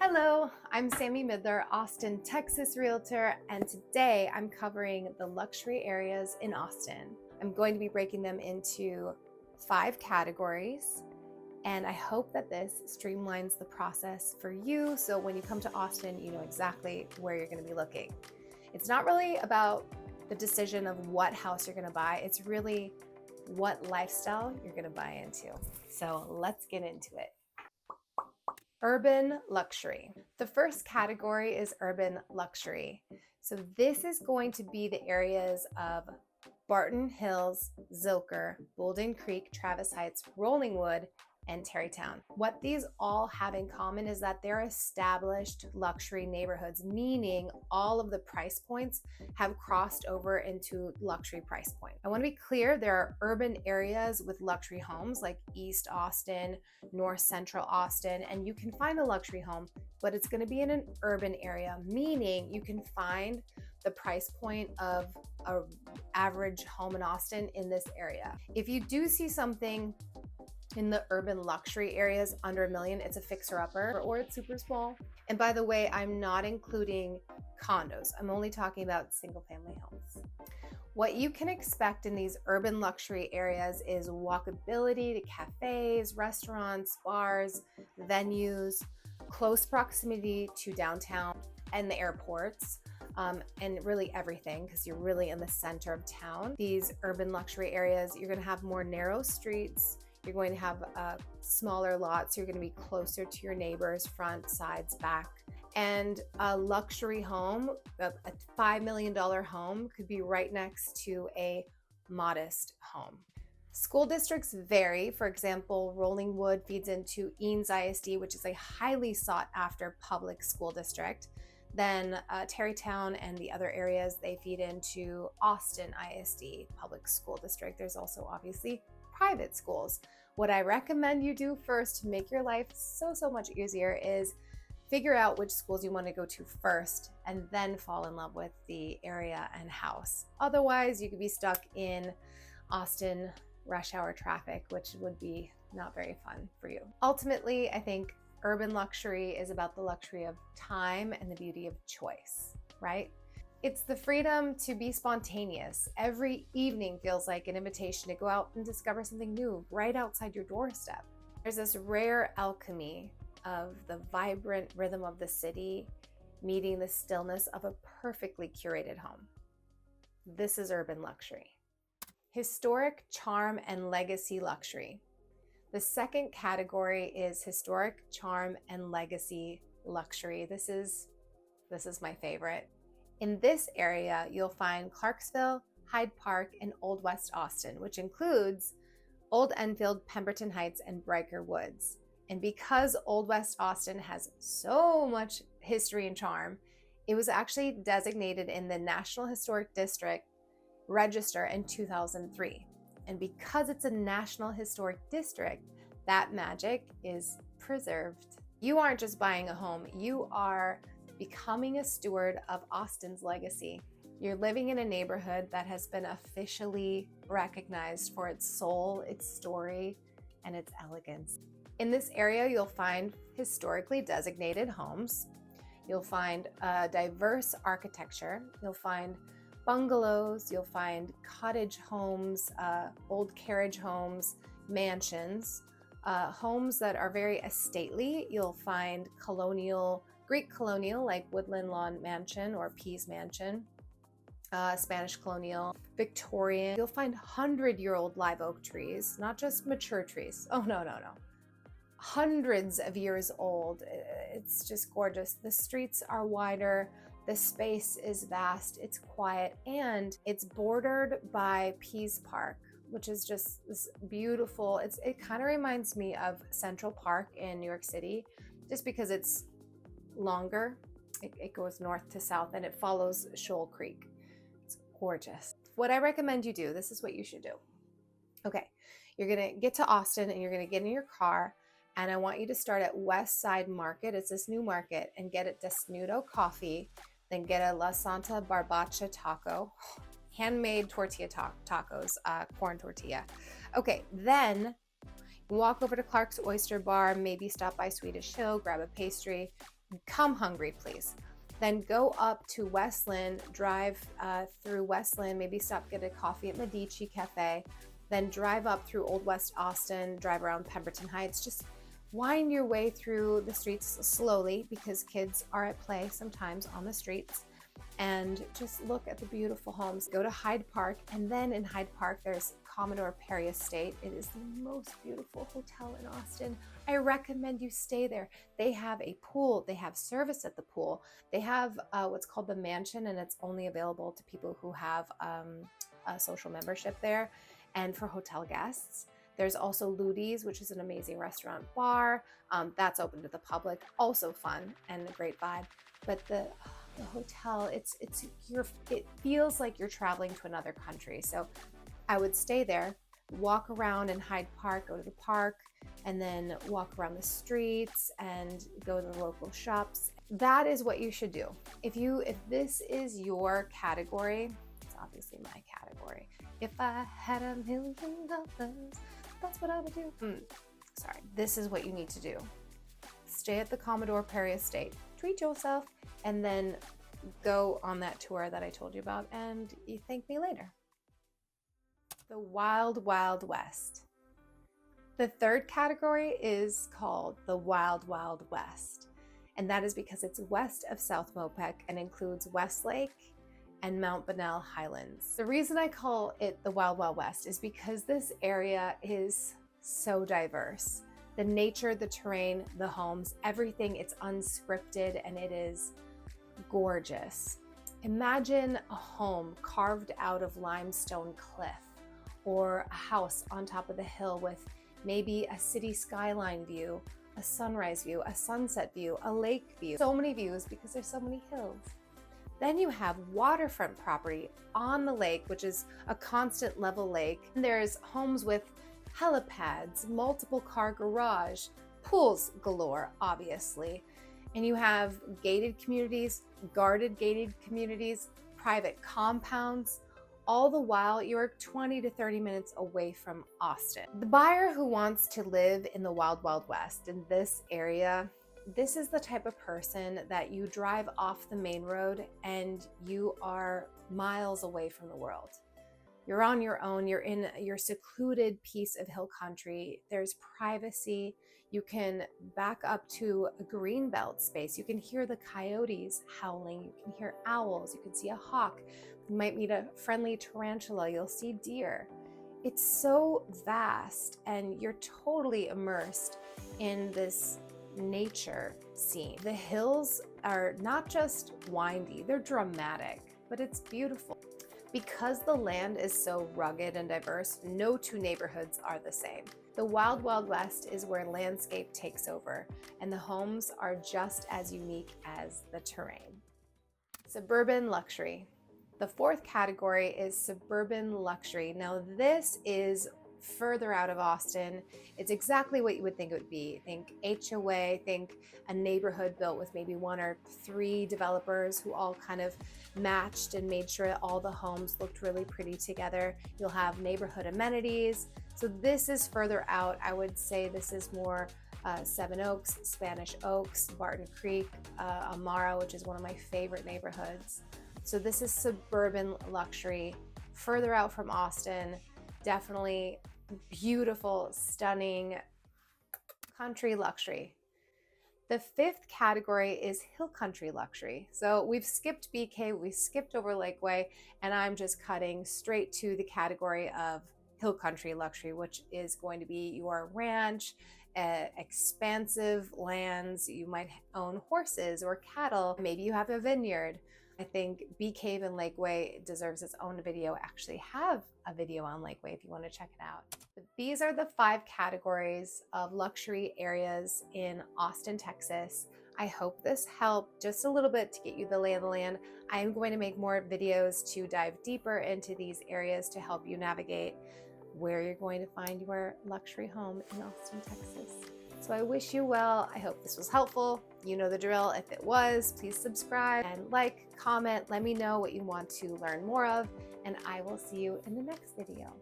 Hello, I'm Sammy Midler, Austin, Texas Realtor, and today I'm covering the luxury areas in Austin. I'm going to be breaking them into 5 categories, and I hope that this streamlines the process for you so when you come to Austin, you know exactly where you're going to be looking. It's not really about the decision of what house you're going to buy, it's really what lifestyle you're going to buy into. So let's get into it. Urban luxury. The first category is urban luxury. So this is going to be the areas of Barton Hills, Zilker, Bolden Creek, Travis Heights, Rollingwood, and Tarrytown. What these all have in common is that they're established luxury neighborhoods, meaning all of the price points have crossed over into luxury price point. I want to be clear, there are urban areas with luxury homes like East Austin, North Central Austin, and you can find a luxury home, but it's going to be in an urban area, meaning you can find the price point of an average home in Austin in this area. If you do see something in the urban luxury areas under $1 million, it's a fixer-upper or it's super small. And by the way, I'm not including condos. I'm only talking about single-family homes. What you can expect in these urban luxury areas is walkability to cafes, restaurants, bars, venues, close proximity to downtown and the airports, and really everything because you're really in the center of town. These urban luxury areas, you're going to have more narrow streets. You're going to have smaller lots. You're going to be closer to your neighbors, front, sides, back. And a luxury home, a $5 million home, could be right next to a modest home. School districts vary. For example, Rollingwood feeds into Eanes ISD, which is a highly sought after public school district. Then Tarrytown and the other areas, they feed into Austin ISD public school district. There's also obviously private schools. What I recommend you do first to make your life so much easier is figure out which schools you want to go to first and then fall in love with the area and house. Otherwise, you could be stuck in Austin rush hour traffic, which would be not very fun for you. Ultimately, I think urban luxury is about the luxury of time and the beauty of choice, right? It's the freedom to be spontaneous. Every evening feels like an invitation to go out and discover something new right outside your doorstep. There's this rare alchemy of the vibrant rhythm of the city meeting the stillness of a perfectly curated home. This is urban luxury. Historic charm and legacy luxury. The second category is historic charm and legacy luxury. This is my favorite. In this area, you'll find Clarksville, Hyde Park, and Old West Austin, which includes Old Enfield, Pemberton Heights, and Briker Woods. And because Old West Austin has so much history and charm, it was actually designated in the National Historic District Register in 2003. And because it's a National Historic District, that magic is preserved. You aren't just buying a home, you are becoming a steward of Austin's legacy. You're living in a neighborhood that has been officially recognized for its soul, its story, and its elegance. In this area, you'll find historically designated homes. You'll find diverse architecture. You'll find bungalows. You'll find cottage homes, old carriage homes, mansions, homes that are very estately. You'll find Greek colonial like Woodland Lawn Mansion or Pease Mansion, Spanish colonial, Victorian. You'll find 100-year-old live oak trees, not just mature trees. Oh, no. Hundreds of years old. It's just gorgeous. The streets are wider. The space is vast. It's quiet, and it's bordered by Pease Park, which is just this beautiful. It kind of reminds me of Central Park in New York City, just because it's longer. It goes north to south and it follows Shoal Creek. It's gorgeous. What I recommend you do, this is what you should do. Okay, you're gonna get to Austin and you're gonna get in your car, and I want you to start at West Side Market. It's this new market, and get a Desnudo coffee, then get a La Santa Barbacha taco, handmade tortilla tacos, corn tortilla. Okay, then walk over to Clark's Oyster Bar, maybe stop by Swedish Hill, grab a pastry. come hungry, please. Then go up to Westland, drive through Westland, maybe stop, get a coffee at Medici Cafe, then drive up through Old West Austin, drive around Pemberton Heights. Just wind your way through the streets slowly because kids are at play sometimes on the streets. And just look at the beautiful homes. Go to Hyde Park, and then in Hyde Park there's Commodore Perry Estate. It is the most beautiful hotel in Austin. I recommend you stay there. They have a pool, they have service at the pool. They have what's called the mansion, and it's only available to people who have a social membership there and for hotel guests. There's also Ludi's, which is an amazing restaurant bar. That's open to the public, also fun and a great vibe. But the hotel, it feels like you're traveling to another country. So I would stay there, walk around in Hyde Park, go to the park, and then walk around the streets and go to the local shops. That is what you should do. If this is your category, it's obviously my category. If I had $1 million, that's what I would do. Sorry, this is what you need to do. Stay at the Commodore Perry Estate, treat yourself, and then go on that tour that I told you about, and you thank me later. The Wild Wild West. The third category is called the Wild Wild West, and that is because it's west of South Mopec and includes Westlake and Mount Bonnell Highlands. The reason I call it the Wild Wild West is because this area is so diverse. The nature, the terrain, the homes, everything, it's unscripted and it is gorgeous. Imagine a home carved out of limestone cliff, or a house on top of the hill with maybe a city skyline view, a sunrise view, a sunset view, a lake view. So many views because there's so many hills. Then you have waterfront property on the lake, which is a constant level lake. There's homes with helipads, multiple car garage, pools galore, obviously. And you have gated communities, guarded gated communities, private compounds, all the while you're 20 to 30 minutes away from Austin. The buyer who wants to live in the Wild Wild West in this area, this is the type of person that you drive off the main road and you are miles away from the world. You're on your own, you're in your secluded piece of hill country. There's privacy. You can back up to a greenbelt space. You can hear the coyotes howling. You can hear owls. You can see a hawk. You might meet a friendly tarantula. You'll see deer. It's so vast and you're totally immersed in this nature scene. The hills are not just windy, they're dramatic, but it's beautiful. Because the land is so rugged and diverse, no two neighborhoods are the same. The Wild Wild West is where landscape takes over, and the homes are just as unique as the terrain. Suburban luxury. The fourth category is suburban luxury. Now this is further out of Austin. It's exactly what you would think it would be. Think HOA, think a neighborhood built with maybe 1 or 3 developers who all kind of matched and made sure all the homes looked really pretty together. You'll have neighborhood amenities. So this is further out. I would say this is more Seven Oaks, Spanish Oaks, Barton Creek, Amara, which is one of my favorite neighborhoods. So this is suburban luxury, further out from Austin. Definitely beautiful, stunning country luxury. The fifth category is hill country luxury. So we've skipped BK, we skipped over Lakeway, and I'm just cutting straight to the category of hill country luxury, which is going to be your ranch, expansive lands. You might own horses or cattle. Maybe you have a vineyard. I think Bee Cave and Lakeway deserves its own video. I actually have a video on Lakeway if you want to check it out. But these are the 5 categories of luxury areas in Austin, Texas. I hope this helped just a little bit to get you the lay of the land. I am going to make more videos to dive deeper into these areas to help you navigate where you're going to find your luxury home in Austin, Texas. So I wish you well. I hope this was helpful. You know the drill. If it was, please subscribe and like, comment. Let me know what you want to learn more of, and I will see you in the next video.